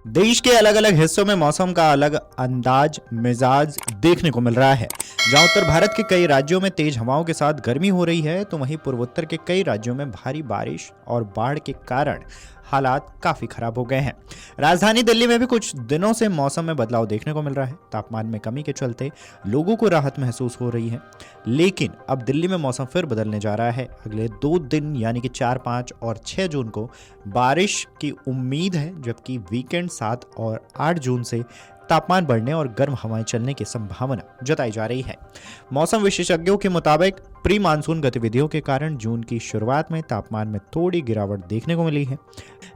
देश के अलग अलग हिस्सों में मौसम का अलग अंदाज मिजाज देखने को मिल रहा है। जहां उत्तर भारत के कई राज्यों में तेज हवाओं के साथ गर्मी हो रही है, तो वहीं पूर्वोत्तर के कई राज्यों में भारी बारिश और बाढ़ के कारण हालात काफी खराब हो गए हैं। राजधानी दिल्ली में भी कुछ दिनों से मौसम में बदलाव देखने को मिल रहा है। तापमान में कमी के चलते लोगों को राहत महसूस हो रही है, लेकिन अब दिल्ली में मौसम फिर बदलने जा रहा है। अगले 2 दिन यानी कि 4, 5 और 6 जून को बारिश की उम्मीद है, जबकि वीकेंड 7 और 8 जून से तापमान बढ़ने और गर्म हवाएं चलने की संभावना जताई जा रही है। मौसम विशेषज्ञों के मुताबिक प्री मानसून गतिविधियों के कारण जून की शुरुआत में तापमान में थोड़ी गिरावट देखने को मिली है,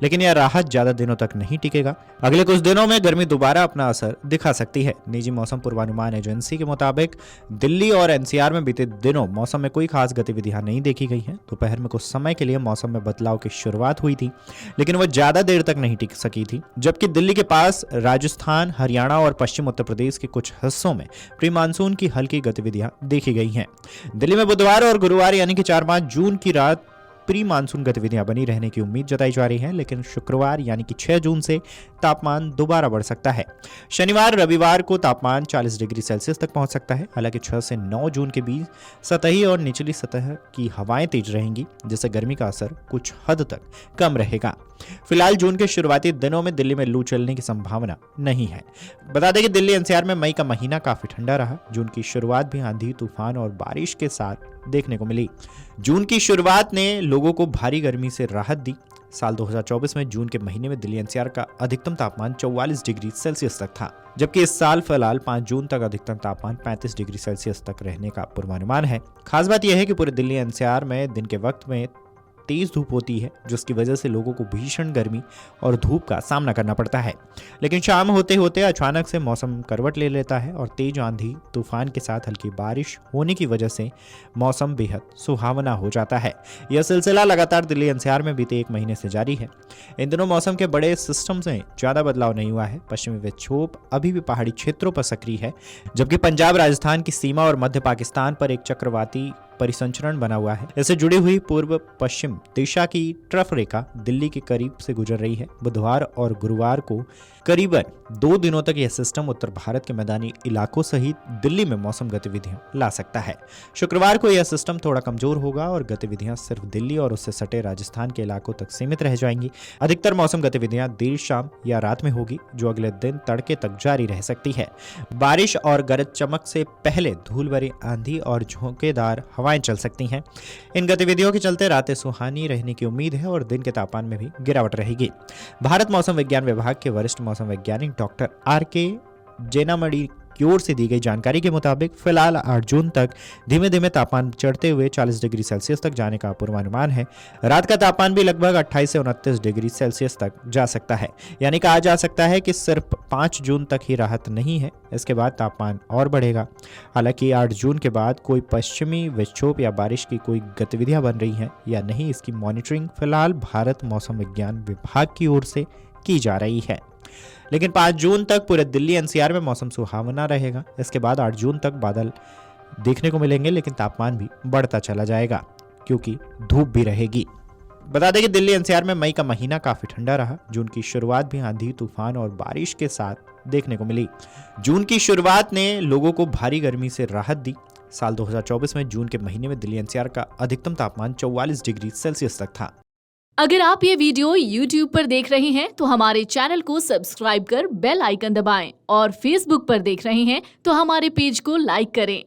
लेकिन यह राहत ज्यादा दिनों तक नहीं टिकेगा। अगले कुछ दिनों में गर्मी दोबारा अपना असर दिखा सकती है। निजी मौसम पूर्वानुमान एजेंसी के मुताबिक दिल्ली और एनसीआर में बीते दिनों मौसम में कोई खास गतिविधियां नहीं देखी गई हैं। दोपहर में कुछ समय के लिए मौसम में बदलाव की शुरुआत हुई थी, लेकिन वह ज्यादा देर तक नहीं टिक सकी थी। जबकि दिल्ली के पास राजस्थान, हरियाणा और पश्चिम उत्तर प्रदेश के कुछ हिस्सों में प्री मानसून की हल्की गतिविधियां देखी गई हैं। दिल्ली में बुधवार और गुरुवार यानी कि 4-5 जून की रात प्री मानसून गतिविधियां बनी रहने की उम्मीद जताई जा रही है, लेकिन शुक्रवार यानी कि 6 जून से तापमान दोबारा बढ़ सकता है। शनिवार रविवार को तापमान 40 डिग्री सेल्सियस तक पहुंच सकता है। हालांकि 6 से 9 जून के बीच सतही और निचली सतह की हवाएं तेज रहेंगी, जिससे गर्मी का असर कुछ हद तक कम रहेगा। फिलहाल जून के शुरुआती दिनों में दिल्ली में लू चलने की संभावना नहीं है। बता दें कि दिल्ली एनसीआर में मई का महीना काफी ठंडा रहा। जून की शुरुआत भी आंधी, तूफान और बारिश के साथ देखने को मिली। जून की शुरुआत ने लोगों को भारी गर्मी से राहत दी। साल 2024 में जून के महीने में दिल्ली एनसीआर का अधिकतम तापमान 44 डिग्री सेल्सियस तक था, जबकि इस साल फिलहाल 5 जून तक अधिकतम तापमान 35 डिग्री सेल्सियस तक रहने का पूर्वानुमान है। खास बात यह है कि पूरे दिल्ली एनसीआर में दिन के वक्त में तेज धूप होती है, जिसकी वजह से लोगों को भीषण गर्मी और धूप का सामना करना पड़ता है। लेकिन शाम होते होते अचानक से मौसम करवट ले लेता है और तेज आंधी तूफान के साथ हल्की बारिश होने की वजह से मौसम बेहद सुहावना हो जाता है। यह सिलसिला लगातार दिल्ली एनसीआर में बीते 1 महीने से जारी है। इन दिनों मौसम के बड़े सिस्टम में ज्यादा बदलाव नहीं हुआ है। पश्चिमी विक्षोभ अभी भी पहाड़ी क्षेत्रों पर सक्रिय है, जबकि पंजाब राजस्थान की सीमा और मध्य पाकिस्तान पर एक चक्रवाती परिसंचरण बना हुआ है। इससे जुड़ी हुई पूर्व पश्चिम दिशा की ट्रफ रेखा दिल्ली के करीब से गुजर रही है। बुधवार और गुरुवार को करीबन 2 दिनों तक यह सिस्टम उत्तर भारत के मैदानी इलाकों सहित दिल्ली में मौसम गतिविधियां ला सकता है। शुक्रवार को यह सिस्टम थोड़ा कमजोर होगा और गतिविधियां सिर्फ दिल्ली और उससे सटे राजस्थान के इलाकों तक सीमित रह जाएंगी। अधिकतर मौसम गतिविधियां देर शाम या रात में होगी, जो अगले दिन तड़के तक जारी रह सकती है। बारिश और गरज चमक से पहले धूल भरी आंधी और झोंकेदार हवाएं चल सकती हैं। इन गतिविधियों के चलते रातें सुहानी रहने की उम्मीद है और दिन के तापमान में भी गिरावट रहेगी। भारत मौसम विज्ञान विभाग के वरिष्ठ मौसम वैज्ञानिक डॉक्टर आर.के. जेनामणि की ओर से दी गई जानकारी के मुताबिक फिलहाल 8 जून तक धीमे धीमे तापमान चढ़ते हुए 40 डिग्री सेल्सियस तक जाने का पूर्वानुमान है। रात का तापमान भी लगभग 28 से 29 डिग्री सेल्सियस तक जा सकता है। यानी कहा जा सकता है कि सिर्फ 5 जून तक ही राहत नहीं है, इसके बाद तापमान और बढ़ेगा। हालांकि 8 जून के बाद कोई पश्चिमी विक्षोभ या बारिश की कोई गतिविधियां बन रही हैं या नहीं, इसकी मॉनिटरिंग फिलहाल भारत मौसम विज्ञान विभाग की ओर से की जा रही है। लेकिन 5 जून तक पूरे दिल्ली एनसीआर में मौसम सुहावना रहेगा। इसके बाद 8 जून तक बादल देखने को मिलेंगे, लेकिन तापमान भी बढ़ता चला जाएगा क्योंकि धूप भी रहेगी। बता दें कि दिल्ली एनसीआर में मई का महीना काफी ठंडा रहा। जून की शुरुआत भी आंधी, तूफान और बारिश के साथ देखने को मिली। जून की शुरुआत ने लोगों को भारी गर्मी से राहत दी। साल 2024 में जून के महीने में दिल्ली एनसीआर का अधिकतम तापमान 44 डिग्री सेल्सियस तक था। अगर आप ये वीडियो YouTube पर देख रहे हैं तो हमारे चैनल को सब्सक्राइब कर बेल आइकन दबाएं और Facebook पर देख रहे हैं तो हमारे पेज को लाइक करें।